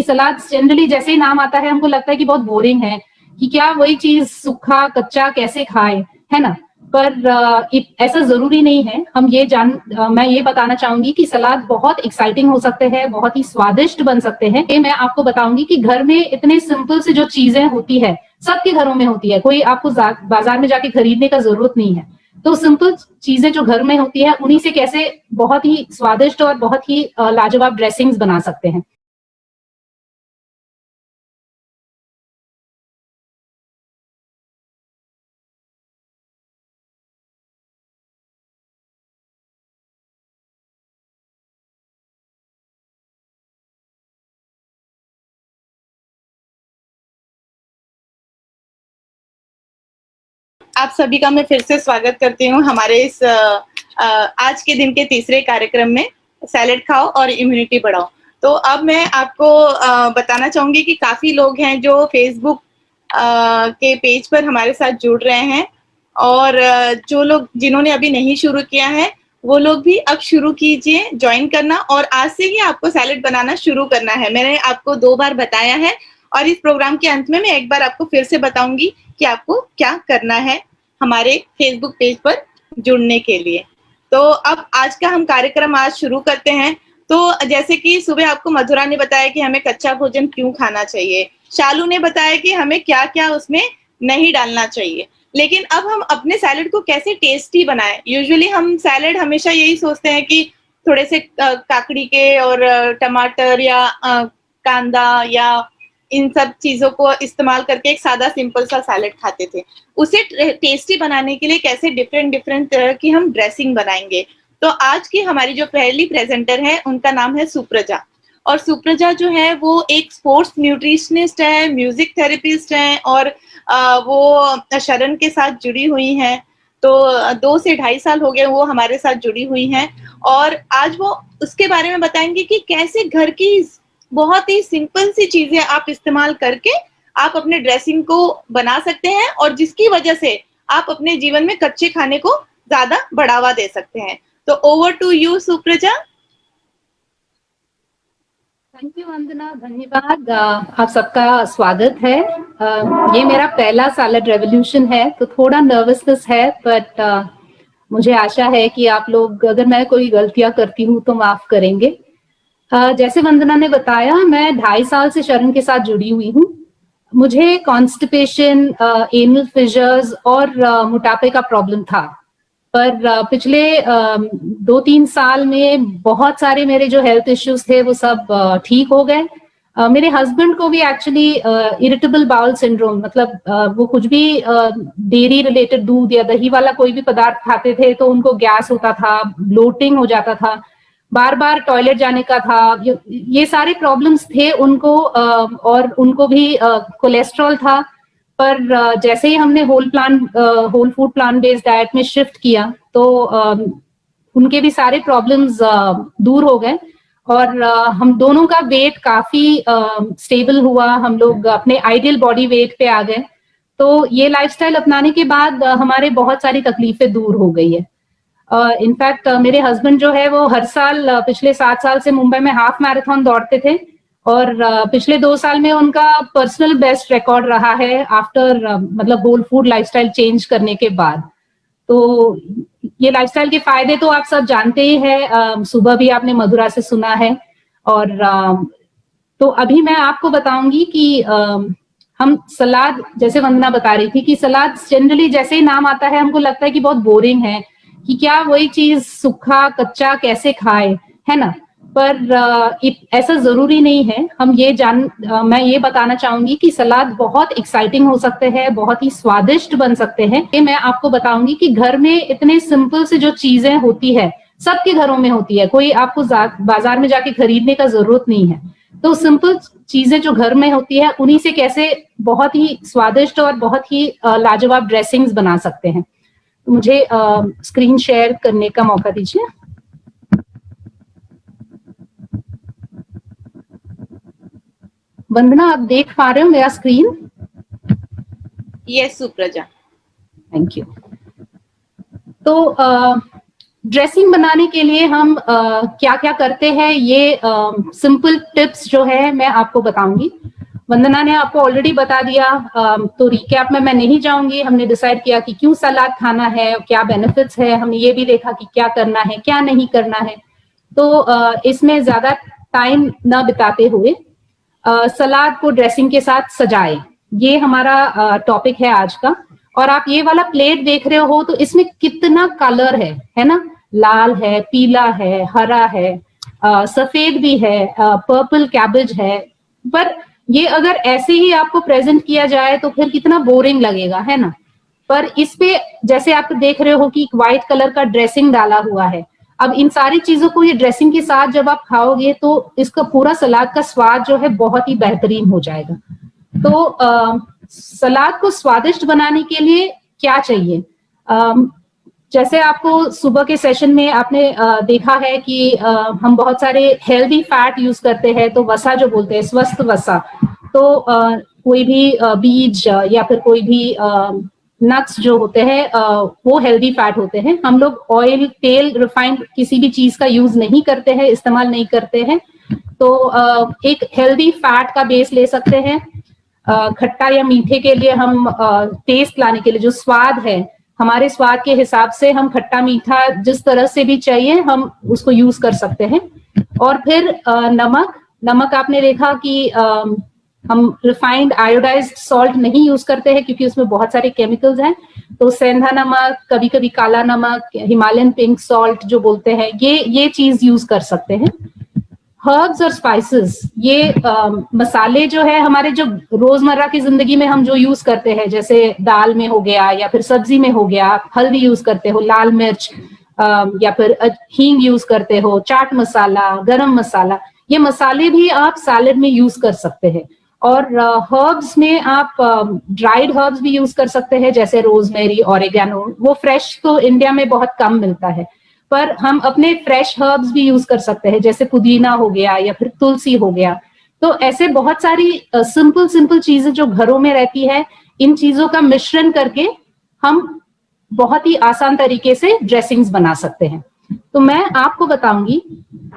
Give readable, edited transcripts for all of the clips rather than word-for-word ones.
सलाद generally जैसे ही नाम आता है हमको लगता है कि बहुत बोरिंग है, कि क्या वही चीज सूखा कच्चा कैसे खाए, है ना। पर ऐसा जरूरी नहीं है। मैं ये बताना चाहूंगी कि सलाद बहुत एक्साइटिंग हो सकते हैं, बहुत ही स्वादिष्ट बन सकते हैं। ये मैं आपको बताऊंगी कि घर में इतने सिंपल से जो चीजें होती है, सबके घरों में होती है, कोई आपको बाजार में जाके खरीदने का जरूरत नहीं है। तो सिंपल चीजें जो घर में होती है उन्हीं से कैसे बहुत ही स्वादिष्ट और बहुत ही लाजवाब ड्रेसिंग्स बना सकते हैं। आप सभी का मैं फिर से स्वागत करती हूँ हमारे इस आज के दिन के तीसरे कार्यक्रम में, सैलेड खाओ और इम्यूनिटी बढ़ाओ। तो अब मैं आपको बताना चाहूंगी कि काफी लोग हैं जो फेसबुक के पेज पर हमारे साथ जुड़ रहे हैं, और जो लोग जिन्होंने अभी नहीं शुरू किया है वो लोग भी अब शुरू कीजिए ज्वाइन करना, और आज से ही आपको सैलेड बनाना शुरू करना है। मैंने आपको 2 बार बताया है, और इस प्रोग्राम के अंत में मैं एक बार आपको फिर से बताऊंगी कि आपको क्या करना है हमारे फेसबुक पेज पर जुड़ने के लिए। तो अब आज का हम कार्यक्रम आज शुरू करते हैं। तो जैसे कि सुबह आपको मधुरा ने बताया कि हमें कच्चा भोजन क्यों खाना चाहिए, शालू ने बताया कि हमें क्या क्या उसमें नहीं डालना चाहिए, लेकिन अब हम अपने सैलेड को कैसे टेस्टी बनाएं। यूजुअली हम सैलेड हमेशा यही सोचते हैं कि थोड़े से काकड़ी के और टमाटर या कांदा या इन सब चीजों को इस्तेमाल करके एक सादा सिंपल सा सैलेड खाते थे। उसे टेस्टी बनाने के लिए कैसे डिफरेंट डिफरेंट तरह की हम ड्रेसिंग बनाएंगे। तो आज की हमारी जो पहली प्रेजेंटर है उनका नाम है सुप्रजा, और सुप्रजा जो है वो एक स्पोर्ट्स न्यूट्रिशनिस्ट है, म्यूजिक थेरेपिस्ट है, और वो शरण के साथ जुड़ी हुई हैं। तो 2 से 2.5 साल हो गए वो हमारे साथ जुड़ी हुई हैं, और आज वो उसके बारे में बताएंगे कि कैसे घर की बहुत ही सिंपल सी चीजें आप इस्तेमाल करके आप अपने ड्रेसिंग को बना सकते हैं, और जिसकी वजह से आप अपने जीवन में कच्चे खाने को ज्यादा बढ़ावा दे सकते हैं। तो over to you Supraja. Thank you Vandana, धन्यवाद। आप सबका स्वागत है। ये मेरा पहला सैलेड रेवोल्यूशन है, तो थोड़ा नर्वसनेस है, बट मुझे आशा है कि आप लोग, अगर मैं कोई गलतियां करती हूँ तो माफ करेंगे। जैसे वंदना ने बताया, मैं 2.5 साल से शरण के साथ जुड़ी हुई हूँ। मुझे कॉन्स्टिपेशन, एनल फिशर्स और मोटापे का प्रॉब्लम था, पर पिछले 2-3 साल में बहुत सारे मेरे जो हेल्थ इश्यूज थे वो सब ठीक हो गए। मेरे हस्बैंड को भी एक्चुअली इरिटेबल बाउल सिंड्रोम, मतलब वो कुछ भी डेयरी रिलेटेड दूध या दही वाला कोई भी पदार्थ खाते थे तो उनको गैस होता था, ब्लोटिंग हो जाता था, बार बार टॉयलेट जाने का था। ये सारे प्रॉब्लम्स थे उनको, और उनको भी कोलेस्ट्रॉल था। पर जैसे ही हमने whole food plant based diet में शिफ्ट किया तो उनके भी सारे प्रॉब्लम्स दूर हो गए, और हम दोनों का वेट काफी स्टेबल हुआ। हम लोग अपने आइडियल बॉडी वेट पे आ गए। तो ये लाइफस्टाइल अपनाने के बाद हमारे बहुत सारी तकलीफें दूर हो गई है। इनफैक्ट मेरे हस्बैंड जो है वो हर साल पिछले 7 साल से मुंबई में हाफ मैराथन दौड़ते थे, और पिछले 2 साल में उनका पर्सनल बेस्ट रिकॉर्ड रहा है आफ्टर मतलब होल फूड लाइफस्टाइल चेंज करने के बाद। तो ये लाइफस्टाइल के फायदे तो आप सब जानते ही हैं, सुबह भी आपने मधुरा से सुना है। और तो अभी मैं आपको बताऊंगी कि हम सलाद, जैसे वंदना बता रही थी कि सलाद जनरली जैसे ही नाम आता है हमको लगता है कि बहुत बोरिंग है, कि क्या वही चीज सूखा कच्चा कैसे खाए, है ना। पर ऐसा जरूरी नहीं है। मैं ये बताना चाहूंगी कि सलाद बहुत एक्साइटिंग हो सकते हैं, बहुत ही स्वादिष्ट बन सकते हैं। ये मैं आपको बताऊंगी कि घर में इतने सिंपल से जो चीजें होती है, सबके घरों में होती है, कोई आपको बाजार में जाके खरीदने का जरूरत नहीं है। तो सिंपल चीजें जो घर में होती है उन्हीं से कैसे बहुत ही स्वादिष्ट और बहुत ही लाजवाब ड्रेसिंग्स बना सकते हैं। तो मुझे स्क्रीन शेयर करने का मौका दीजिए। वंदना, आप देख पा रहे हो मेरा screen? Yes Supraja. Thank you. तो ड्रेसिंग बनाने के लिए हम क्या क्या करते हैं, ये सिंपल टिप्स जो है मैं आपको बताऊंगी। वंदना ने आपको ऑलरेडी बता दिया, तो रिकैप में मैं नहीं जाऊंगी। हमने डिसाइड किया कि क्यों सलाद खाना है, क्या बेनिफिट्स है, हमने ये भी देखा कि क्या करना है क्या नहीं करना है। तो इसमें ज्यादा टाइम न बिताते हुए सलाद को ड्रेसिंग के साथ सजाए, ये हमारा टॉपिक है आज का। और आप ये वाला प्लेट देख रहे हो तो इसमें कितना कलर है ना, लाल है, पीला है, हरा है, सफेद भी है, पर्पल कैबेज है। पर ये अगर ऐसे ही आपको प्रेजेंट किया जाए तो फिर कितना बोरिंग लगेगा, है ना। पर इस पे जैसे आप देख रहे हो कि व्हाइट कलर का ड्रेसिंग डाला हुआ है। अब इन सारी चीजों को ये ड्रेसिंग के साथ जब आप खाओगे तो इसका पूरा सलाद का स्वाद जो है बहुत ही बेहतरीन हो जाएगा। तो सलाद को स्वादिष्ट बनाने के लिए क्या चाहिए? जैसे आपको सुबह के सेशन में आपने देखा है कि हम बहुत सारे हेल्दी फैट यूज करते हैं, तो वसा जो बोलते हैं, स्वस्थ वसा। तो कोई भी बीज या फिर कोई भी नट्स जो होते हैं वो हेल्दी फैट होते हैं। हम लोग ऑयल, तेल, रिफाइंड किसी भी चीज का यूज नहीं करते हैं, इस्तेमाल नहीं करते हैं। तो एक हेल्दी फैट का बेस ले सकते हैं। खट्टा या मीठे के लिए हम टेस्ट लाने के लिए, जो स्वाद है, हमारे स्वाद के हिसाब से हम खट्टा मीठा जिस तरह से भी चाहिए हम उसको यूज कर सकते हैं। और फिर नमक आपने देखा कि हम रिफाइंड आयोडाइज्ड सॉल्ट नहीं यूज करते हैं क्योंकि उसमें बहुत सारे केमिकल्स हैं। तो सेंधा नमक, कभी कभी काला नमक, हिमालयन पिंक सॉल्ट जो बोलते हैं, ये चीज यूज कर सकते हैं। हर्ब्स और स्पाइसेस, ये मसाले जो है हमारे, जो रोजमर्रा की जिंदगी में हम जो यूज करते हैं, जैसे दाल में हो गया या फिर सब्जी में हो गया, हल्दी यूज करते हो, लाल मिर्च, या फिर हींग यूज करते हो, चाट मसाला, गरम मसाला, ये मसाले भी आप सैलेड में यूज कर सकते हैं। और हर्ब्स में आप ड्राइड हर्ब्स भी यूज कर सकते हैं, जैसे रोजमेरी, ऑरिगेनो। वो फ्रेश तो इंडिया में बहुत कम मिलता है, पर हम अपने फ्रेश हर्ब्स भी यूज कर सकते हैं, जैसे पुदीना हो गया या फिर तुलसी हो गया। तो ऐसे बहुत सारी सिंपल चीजें जो घरों में रहती है, इन चीजों का मिश्रण करके हम बहुत ही आसान तरीके से ड्रेसिंग्स बना सकते हैं। तो मैं आपको बताऊंगी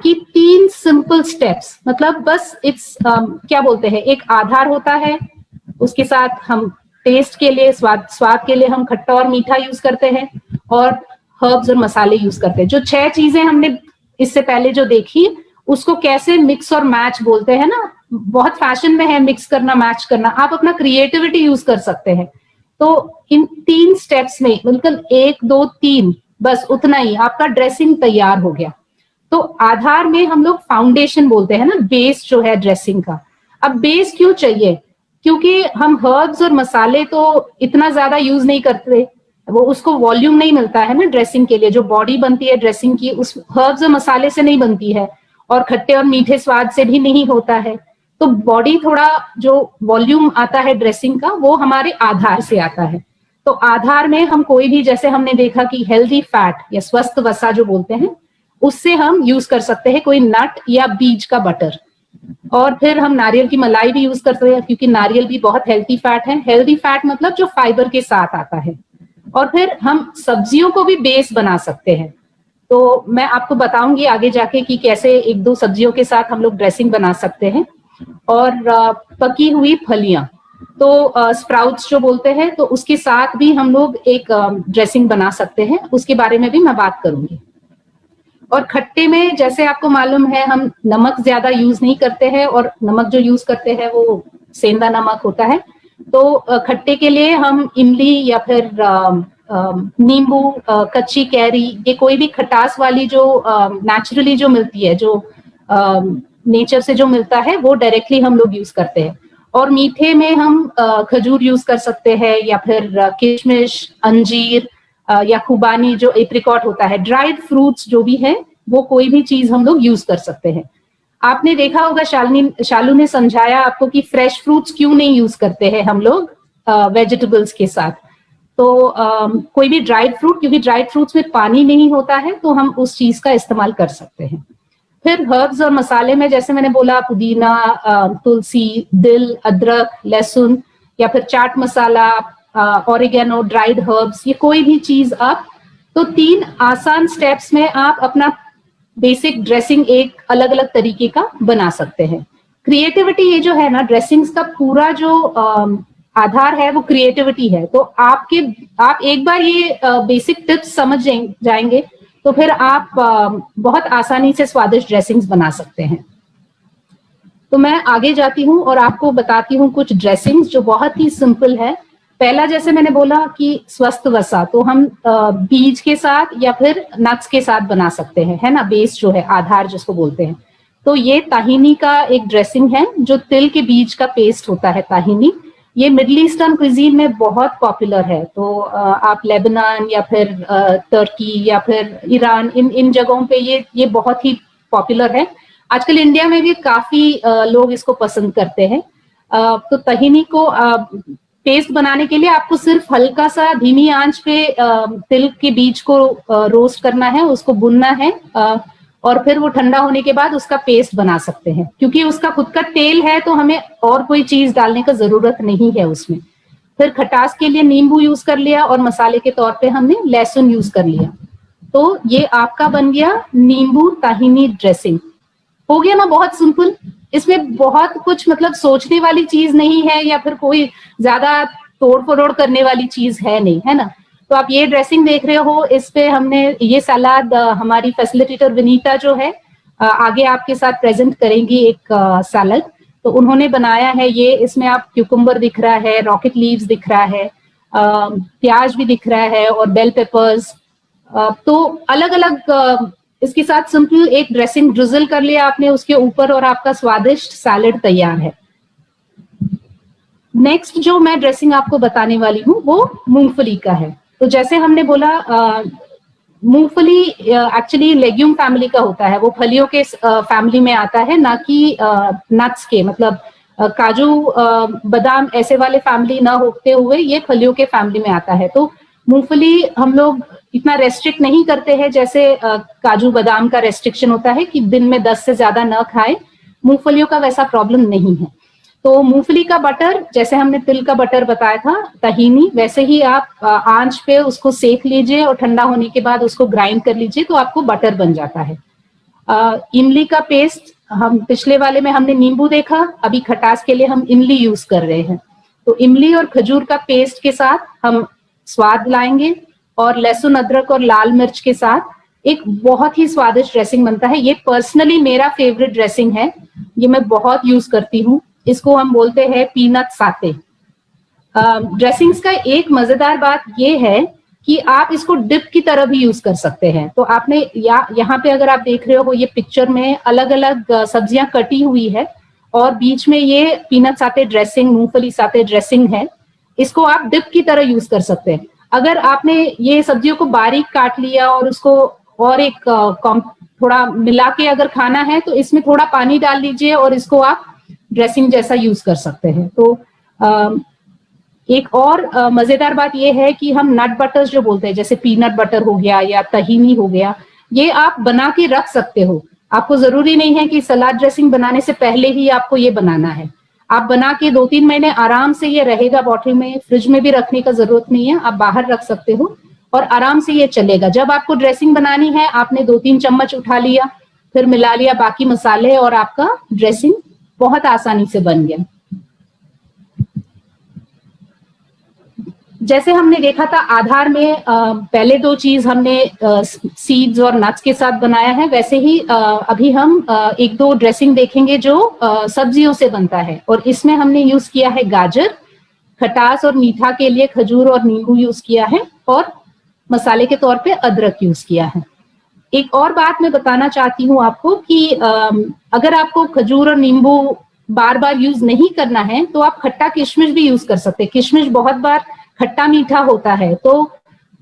कि 3 सिंपल स्टेप्स, मतलब बस क्या बोलते हैं, एक आधार होता है, उसके साथ हम टेस्ट के लिए, स्वाद के लिए हम खट्टा और मीठा यूज करते हैं, और हर्ब्स और मसाले यूज करते हैं। जो 6 चीजें हमने इससे पहले जो देखी, उसको कैसे मिक्स और मैच बोलते हैं ना, बहुत फैशन में है मिक्स करना, मैच करना। आप अपना क्रिएटिविटी यूज कर सकते हैं। तो इन 3 स्टेप्स में, बिल्कुल 1 2 3, बस उतना ही आपका ड्रेसिंग तैयार हो गया। तो आधार में हम लोग फाउंडेशन बोलते हैं ना, बेस जो है ड्रेसिंग का। अब बेस क्यों चाहिए? क्योंकि हम हर्ब्स और मसाले तो इतना ज्यादा यूज नहीं करते, वो उसको वॉल्यूम नहीं मिलता है ना ड्रेसिंग के लिए। जो बॉडी बनती है ड्रेसिंग की, उस हर्ब्स और मसाले से नहीं बनती है, और खट्टे और मीठे स्वाद से भी नहीं होता है। तो बॉडी थोड़ा जो वॉल्यूम आता है ड्रेसिंग का, वो हमारे आधार से आता है। तो आधार में हम कोई भी, जैसे हमने देखा कि हेल्दी फैट या स्वस्थ वसा जो बोलते हैं, उससे हम यूज कर सकते हैं कोई नट या बीज का बटर। और फिर हम नारियल की मलाई भी यूज करते हैं, क्योंकि नारियल भी बहुत हेल्दी फैट है। हेल्दी फैट मतलब जो फाइबर के साथ आता है। और फिर हम सब्जियों को भी बेस बना सकते हैं। तो मैं आपको बताऊंगी आगे जाके कि कैसे 1-2 सब्जियों के साथ हम लोग ड्रेसिंग बना सकते हैं। और पकी हुई फलियां, तो स्प्राउट्स जो बोलते हैं, तो उसके साथ भी हम लोग एक ड्रेसिंग बना सकते हैं। उसके बारे में भी मैं बात करूंगी। और खट्टे में, जैसे आपको मालूम है, हम नमक ज्यादा यूज नहीं करते हैं, और नमक जो यूज करते हैं वो सेंधा नमक होता है। तो खट्टे के लिए हम इमली या फिर नींबू, कच्ची कैरी, ये कोई भी खटास वाली जो नेचुरली जो मिलती है, जो नेचर से जो मिलता है, वो डायरेक्टली हम लोग यूज करते हैं। और मीठे में हम खजूर यूज कर सकते हैं, या फिर किशमिश, अंजीर, या खुबानी जो एप्रिकॉट होता है, ड्राइड फ्रूट्स जो भी है, वो कोई भी चीज हम लोग यूज कर सकते हैं। आपने देखा होगा, शालू ने समझाया आपको कि फ्रेश फ्रूट्स क्यों नहीं यूज करते हैं हम लोग वेजिटेबल्स के साथ। तो कोई भी ड्राइड फ्रूट, क्योंकि ड्राइड फ्रूट्स में पानी नहीं होता है, तो हम उस चीज का इस्तेमाल कर सकते हैं। फिर हर्ब्स और मसाले में, जैसे मैंने बोला, पुदीना, तुलसी, दिल, अदरक, लहसुन, या फिर chaat masala, oregano, dried herbs, ये कोई भी चीज आप। तो 3 आसान स्टेप्स में आप अपना बेसिक ड्रेसिंग एक अलग अलग तरीके का बना सकते हैं। क्रिएटिविटी ये जो है ना, ड्रेसिंग्स का पूरा जो आधार है वो क्रिएटिविटी है। तो आप एक बार ये बेसिक टिप्स समझ जाएंगे तो फिर आप बहुत आसानी से स्वादिष्ट ड्रेसिंग्स बना सकते हैं। तो मैं आगे जाती हूँ और आपको बताती हूँ कुछ ड्रेसिंग्स जो बहुत ही सिंपल है। पहला, जैसे मैंने बोला कि स्वस्थ वसा, तो हम बीज के साथ या फिर नट्स के साथ बना सकते हैं, है ना, बेस जो है, आधार जिसको बोलते हैं। तो ये ताहिनी का एक ड्रेसिंग है जो तिल के बीज का पेस्ट होता है, ताहिनी। ये मिडल ईस्टर्न क्विजीन में बहुत पॉपुलर है। तो आप लेबनान या फिर तुर्की या फिर ईरान, इन जगहों पे ये बहुत ही पॉपुलर है। आजकल इंडिया में भी काफी लोग इसको पसंद करते हैं। तो ताहिनी को पेस्ट बनाने के लिए आपको सिर्फ हल्का सा धीमी आंच पे तिल के बीज को रोस्ट करना है, उसको भुनना है, और फिर वो ठंडा होने के बाद उसका पेस्ट बना सकते हैं। क्योंकि उसका खुद का तेल है तो हमें और कोई चीज डालने का जरूरत नहीं है उसमें। फिर खटास के लिए नींबू यूज कर लिया और मसाले के तौर पे हमने लहसुन यूज कर लिया। तो ये आपका बन गया नींबू ताहिनी ड्रेसिंग। हो गया ना, बहुत सिंपल। इसमें बहुत कुछ मतलब सोचने वाली चीज नहीं है या फिर कोई ज्यादा तोड़ फरोड़ करने वाली चीज है नहीं, है ना। तो आप ये ड्रेसिंग देख रहे हो, इस पे हमने ये सलाद हमारी फैसिलिटेटर विनीता जो है आगे आपके साथ प्रेजेंट करेंगी एक सलाद। तो उन्होंने बनाया है ये। इसमें आप क्यूकम्बर दिख रहा है, रॉकेट लीव्स दिख रहा है, प्याज भी दिख रहा है और बेल पेपर्स। तो अलग अलग इसके साथ सिंपल एक ड्रेसिंग ड्रिजल कर लिया आपने उसके ऊपर और आपका स्वादिष्ट सैलेड तैयार है। नेक्स्ट जो मैं ड्रेसिंग आपको बताने वाली हूँ वो मूंगफली का है। तो जैसे हमने बोला, मूंगफली एक्चुअली लेग्यूम फैमिली का होता है, वो फलियों के फैमिली में आता है, ना कि नट्स के, मतलब काजू बादाम ऐसे वाले फैमिली ना होते हुए ये फलियों के फैमिली में आता है। तो मूंगफली हम लोग इतना रेस्ट्रिक्ट नहीं करते हैं जैसे काजू बादाम का रेस्ट्रिक्शन होता है कि दिन में 10 से ज्यादा न खाए। मूंगफलियों का वैसा प्रॉब्लम नहीं है। तो मूंगफली का बटर, जैसे हमने तिल का बटर बताया था ताहिनी, वैसे ही आप आंच पे उसको सेक लीजिए और ठंडा होने के बाद उसको ग्राइंड कर लीजिए तो आपको बटर बन जाता है। इमली का पेस्ट, हम पिछले वाले में हमने नींबू देखा, अभी खटास के लिए हम इमली यूज कर रहे हैं। तो इमली और खजूर का पेस्ट के साथ हम स्वाद लाएंगे और लहसुन अदरक और लाल मिर्च के साथ एक बहुत ही स्वादिष्ट ड्रेसिंग बनता है। ये पर्सनली मेरा फेवरेट ड्रेसिंग है, ये मैं बहुत यूज करती हूँ। इसको हम बोलते हैं पीनट साते। ड्रेसिंग्स का एक मजेदार बात ये है कि आप इसको डिप की तरह भी यूज कर सकते हैं। तो आपने यहाँ पे अगर आप देख रहे हो, ये पिक्चर में अलग अलग सब्जियां कटी हुई है और बीच में ये पीनट साते ड्रेसिंग, मूंगफली साते ड्रेसिंग है। इसको आप डिप की तरह यूज कर सकते हैं। अगर आपने ये सब्जियों को बारीक काट लिया और उसको और एक थोड़ा मिला के अगर खाना है तो इसमें थोड़ा पानी डाल लीजिए और इसको आप ड्रेसिंग जैसा यूज कर सकते हैं। तो एक और मजेदार बात यह है कि हम नट बटर्स जो बोलते हैं, जैसे पीनट बटर हो गया या तहीनी हो गया, ये आप बना के रख सकते हो। आपको जरूरी नहीं है कि सलाद ड्रेसिंग बनाने से पहले ही आपको ये बनाना है। आप बना के 2-3 महीने आराम से ये रहेगा बॉटल में, फ्रिज में भी रखने का जरूरत नहीं है, आप बाहर रख सकते हो और आराम से ये चलेगा। जब आपको ड्रेसिंग बनानी है, आपने 2-3 चम्मच उठा लिया, फिर मिला लिया बाकी मसाले और आपका ड्रेसिंग बहुत आसानी से बन गया। जैसे हमने देखा था आधार में पहले 2 चीज हमने सीड्स और नट्स के साथ बनाया है, वैसे ही अभी हम 1-2 ड्रेसिंग देखेंगे जो सब्जियों से बनता है। और इसमें हमने यूज किया है गाजर, खटास और मीठा के लिए खजूर और नींबू यूज किया है और मसाले के तौर पे अदरक यूज किया है। एक और बात मैं बताना चाहती हूँ आपको कि अगर आपको खजूर और नींबू बार बार यूज नहीं करना है तो आप खट्टा किशमिश भी यूज कर सकते हैं। किशमिश बहुत बार खट्टा मीठा होता है, तो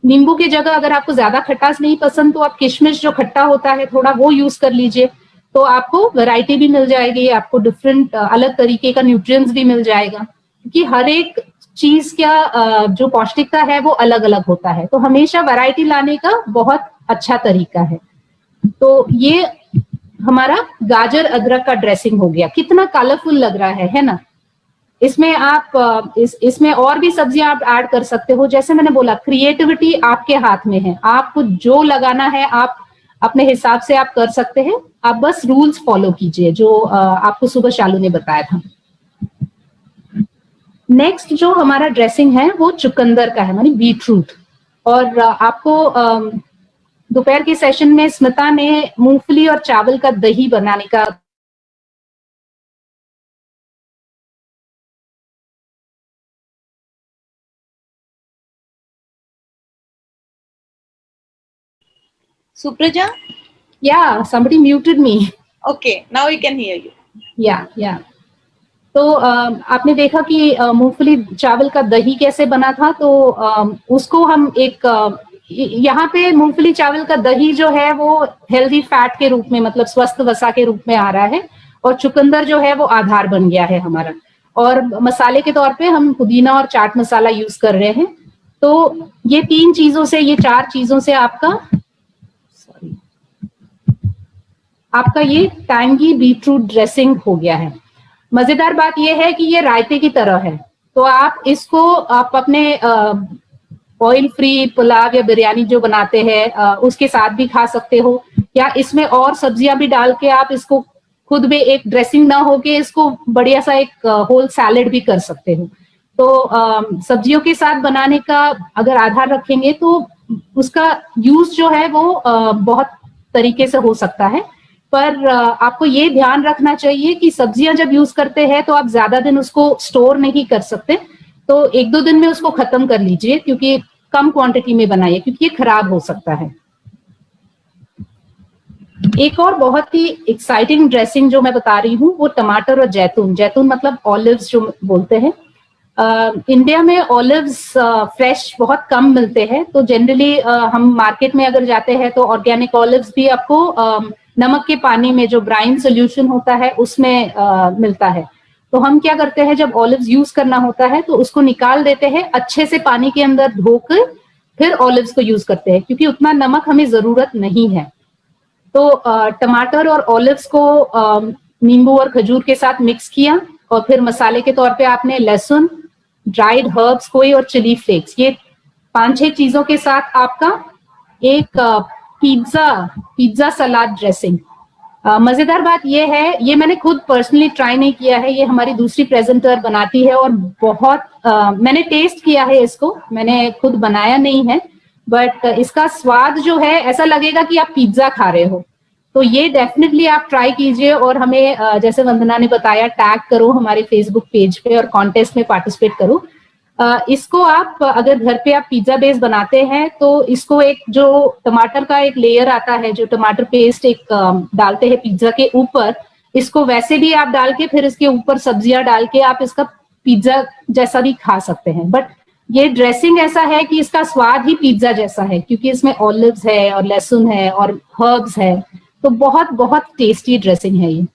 नींबू की जगह अगर आपको ज्यादा खट्टास नहीं पसंद तो आप किशमिश जो खट्टा होता है थोड़ा वो यूज कर लीजिए। तो आपको वैरायटी भी मिल जाएगी, आपको डिफरेंट अलग तरीके का न्यूट्रिएंट्स भी मिल जाएगा, क्योंकि हर एक चीज का जो पौष्टिकता है वो अलग अलग होता है। तो हमेशा वैरायटी लाने का बहुत अच्छा तरीका है। तो ये हमारा गाजर अदरक का ड्रेसिंग हो गया। कितना कलरफुल लग रहा है ना। इसमें आप इसमें और भी सब्जियां आप ऐड कर सकते हो। जैसे मैंने बोला, क्रिएटिविटी आपके हाथ में है, आपको जो लगाना है आप अपने हिसाब से आप कर सकते हैं। आप बस रूल्स फॉलो कीजिए जो आपको सुबह शालू ने बताया था। नेक्स्ट जो हमारा ड्रेसिंग है वो चुकंदर का है, मानी बीटरूट। और आपको दोपहर के सेशन में स्मिता ने मूंगफली और चावल का दही बनाने का Supraja? Yeah, somebody muted me. Okay, now we can hear you. Yeah. तो आपने देखा कि मूंगफली चावल का दही कैसे बना था। तो उसको हम एक यहाँ पे मूंगफली चावल का दही जो है वो हेल्दी फैट के रूप में, मतलब स्वस्थ वसा के रूप में आ रहा है, और चुकंदर जो है वो आधार बन गया है हमारा। और मसाले के तौर पे हम पुदीना और चाट मसाला यूज कर रहे हैं। तो ये ये 4 चीजों से आपका ये टैंगी बीटरूट ड्रेसिंग हो गया है। मजेदार बात यह है कि ये रायते की तरह है, तो आप अपने ऑयल फ्री पुलाव या बिरयानी जो बनाते हैं उसके साथ भी खा सकते हो, या इसमें और सब्जियां भी डाल के आप इसको खुद में एक ड्रेसिंग ना होके इसको बढ़िया सा एक होल सैलेड भी कर सकते हो। तो सब्जियों के साथ बनाने का अगर आधार रखेंगे तो उसका यूज जो है वो बहुत तरीके से हो सकता है। पर आपको ये ध्यान रखना चाहिए कि सब्जियां जब यूज करते हैं तो आप ज्यादा दिन उसको स्टोर नहीं कर सकते। तो 1-2 दिन में उसको खत्म कर लीजिए, क्योंकि कम क्वांटिटी में बनाइए, क्योंकि ये खराब हो सकता है। एक और बहुत ही एक्साइटिंग ड्रेसिंग जो मैं बता रही हूँ वो टमाटर और जैतून मतलब ऑलिव्स जो बोलते हैं। इंडिया में ऑलिव्स फ्रेश बहुत कम मिलते हैं, तो जनरली हम मार्केट में अगर जाते हैं तो ऑर्गेनिक ऑलिव्स भी आपको नमक के पानी में जो ब्राइन सोल्यूशन होता है उसमें मिलता है। तो हम क्या करते हैं, जब ऑलिव्स यूज करना होता है तो उसको निकाल देते हैं, अच्छे से पानी के अंदर धोकर फिर ऑलिव्स को यूज करते हैं, क्योंकि उतना नमक हमें जरूरत नहीं है। तो टमाटर और ऑलिव्स को नींबू और खजूर के साथ मिक्स किया, और फिर मसाले के तौर पे आपने लहसुन, ड्राइड हर्ब्स कोई और चिली फ्लेक्स, ये 5-6 चीजों के साथ आपका एक पिज्जा सलाद ड्रेसिंग। मजेदार बात ये है, ये मैंने खुद पर्सनली ट्राई नहीं किया है, ये हमारी दूसरी प्रेजेंटर बनाती है, और बहुत मैंने टेस्ट किया है इसको, मैंने खुद बनाया नहीं है, बट इसका स्वाद जो है ऐसा लगेगा कि आप पिज्जा खा रहे हो। तो ये डेफिनेटली आप ट्राई कीजिए, और हमें जैसे वंदना ने बताया टैग करो हमारे फेसबुक पेज पे और कॉन्टेस्ट में पार्टिसिपेट करो। इसको आप अगर घर पे आप पिज्जा बेस बनाते हैं तो इसको एक जो टमाटर का एक लेयर आता है, जो टमाटर पेस्ट एक डालते हैं पिज्जा के ऊपर, इसको वैसे भी आप डाल के फिर इसके ऊपर सब्जियां डाल के आप इसका पिज्जा जैसा भी खा सकते हैं। बट ये ड्रेसिंग ऐसा है कि इसका स्वाद ही पिज्जा जैसा है, क्योंकि इसमें ऑलिव्स है और लहसुन है और हर्ब्स है, तो बहुत बहुत टेस्टी ड्रेसिंग है ये।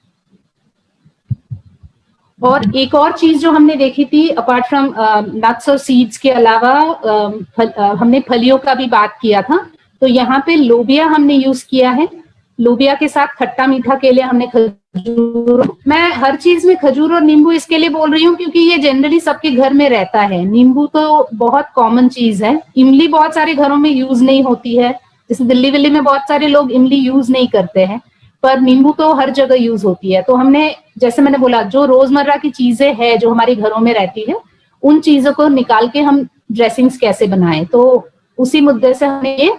और एक और चीज जो हमने देखी थी, अपार्ट फ्रॉम नट्स और सीड्स के अलावा हमने फलियों का भी बात किया था। तो यहाँ पे लोबिया हमने यूज किया है। लोबिया के साथ खट्टा मीठा के लिए हमने खजूर, मैं हर चीज में खजूर और नींबू इसके लिए बोल रही हूँ क्योंकि ये जनरली सबके घर में रहता है। नींबू तो बहुत कॉमन चीज है। इमली बहुत सारे घरों में यूज नहीं होती है, जैसे दिल्ली विल्ली में बहुत सारे लोग इमली यूज नहीं करते हैं, पर नींबू तो हर जगह यूज होती है। तो हमने, जैसे मैंने बोला, जो रोजमर्रा की चीजें हैं जो हमारे घरों में रहती है, उन चीजों को निकाल के हम ड्रेसिंग्स कैसे बनाएं, तो उसी मुद्दे से हमने ये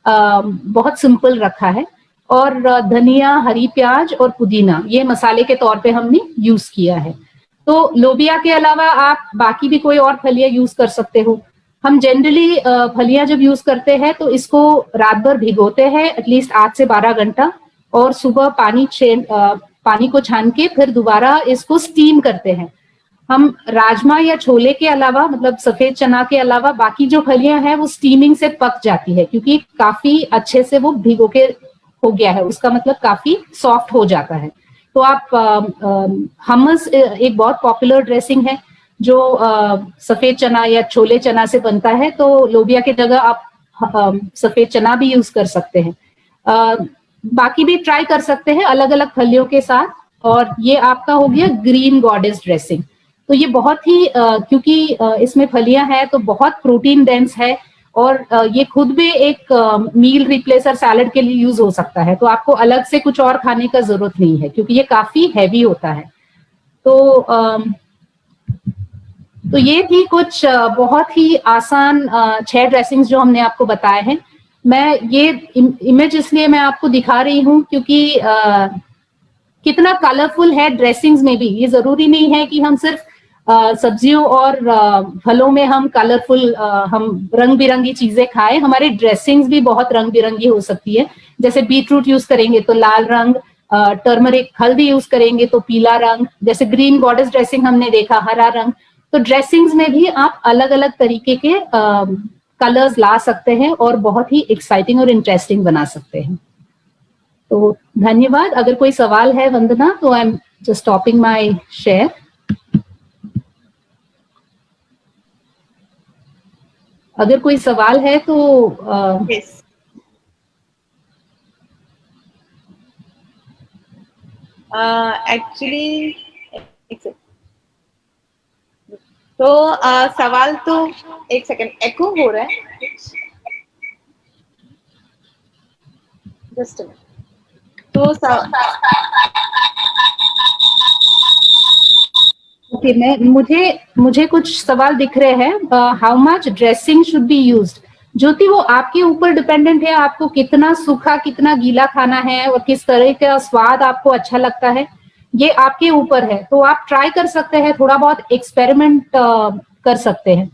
बहुत सिंपल रखा है। और धनिया, हरी प्याज और पुदीना ये मसाले के तौर पे हमने यूज किया है। तो लोबिया के अलावा आप बाकी भी कोई और फलियां यूज कर सकते हो। हम जनरली फलियां जब यूज करते हैं तो इसको रात भर भिगोते हैं, एटलीस्ट 8 से 12 घंटा, और सुबह पानी को छान के फिर दोबारा इसको स्टीम करते हैं। हम राजमा या छोले के अलावा, मतलब सफेद चना के अलावा, बाकी जो फलियां हैं वो स्टीमिंग से पक जाती है, क्योंकि काफी अच्छे से वो भिगो के हो गया है, उसका मतलब काफी सॉफ्ट हो जाता है। तो आप हमस एक बहुत पॉपुलर ड्रेसिंग है जो सफेद चना या छोले चना से बनता है, तो लोबिया की जगह आप सफेद चना भी यूज कर सकते हैं। बाकी भी ट्राई कर सकते हैं अलग अलग फलियों के साथ। और ये आपका हो गया ग्रीन गॉडेस ड्रेसिंग। तो ये बहुत ही क्योंकि इसमें फलियां हैं तो बहुत प्रोटीन डेंस है, और ये खुद में एक मील रिप्लेसर सैलेड के लिए यूज हो सकता है, तो आपको अलग से कुछ और खाने का जरूरत नहीं है क्योंकि ये काफी हैवी होता है। तो ये थी कुछ बहुत ही आसान 6 ड्रेसिंग्स जो हमने आपको बताए हैं। मैं ये इमेज इसलिए मैं आपको दिखा रही हूँ क्योंकि कितना कलरफुल है ड्रेसिंग्स में भी। ये जरूरी नहीं है कि हम सिर्फ सब्जियों और फलों में हम कलरफुल हम रंग बिरंगी चीजें खाएं, हमारे ड्रेसिंग्स भी बहुत रंग बिरंगी हो सकती है। जैसे बीटरूट यूज करेंगे तो लाल रंग, टर्मरिक हल्दी यूज करेंगे तो पीला रंग, जैसे ग्रीन गॉडेस ड्रेसिंग हमने देखा हरा रंग। तो ड्रेसिंग्स में भी आप अलग अलग तरीके के कलर्स ला सकते हैं और बहुत ही एक्साइटिंग और इंटरेस्टिंग बना सकते हैं। तो धन्यवाद। अगर कोई सवाल है वंदना तो I am just stopping my share. अगर कोई सवाल है तो एक्चुअली तो सवाल तो एक सेकंड एको हो रहा है, जस्ट तो ओके, मुझे कुछ सवाल दिख रहे हैं। How much dressing should be used? Jyoti, वो आपके ऊपर डिपेंडेंट है, आपको कितना सूखा कितना गीला खाना है और किस तरह का स्वाद आपको अच्छा लगता है, ये आपके ऊपर है। तो आप ट्राई कर सकते हैं, थोड़ा बहुत एक्सपेरिमेंट कर सकते हैं।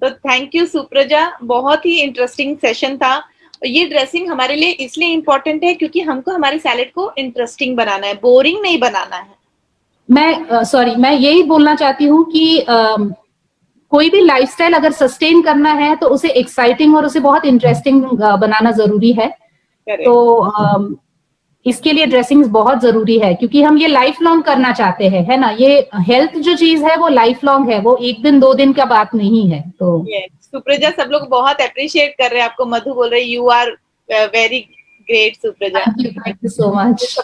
तो थैंक यू सुप्रजा, बहुत ही इंटरेस्टिंग सेशन था। ये ड्रेसिंग हमारे लिए इसलिए इम्पोर्टेंट है क्योंकि हमको हमारे सैलेड को इंटरेस्टिंग बनाना है, बोरिंग नहीं बनाना है। मैं यही बोलना चाहती हूँ कि कोई भी लाइफस्टाइल अगर सस्टेन करना है तो उसे एक्साइटिंग और उसे बहुत इंटरेस्टिंग बनाना जरूरी है। तो इसके लिए ड्रेसिंग्स बहुत जरूरी है क्योंकि हम ये लाइफ लॉन्ग करना चाहते हैं, है ना। ये हेल्थ जो चीज है वो लाइफ लॉन्ग है, वो एक दिन दो दिन का बात नहीं है। तो सुप्रजा, सब लोग बहुत अप्रिशिएट कर रहे हैं आपको। मधु बोल रहे you are very great Supraja. Thank you so much.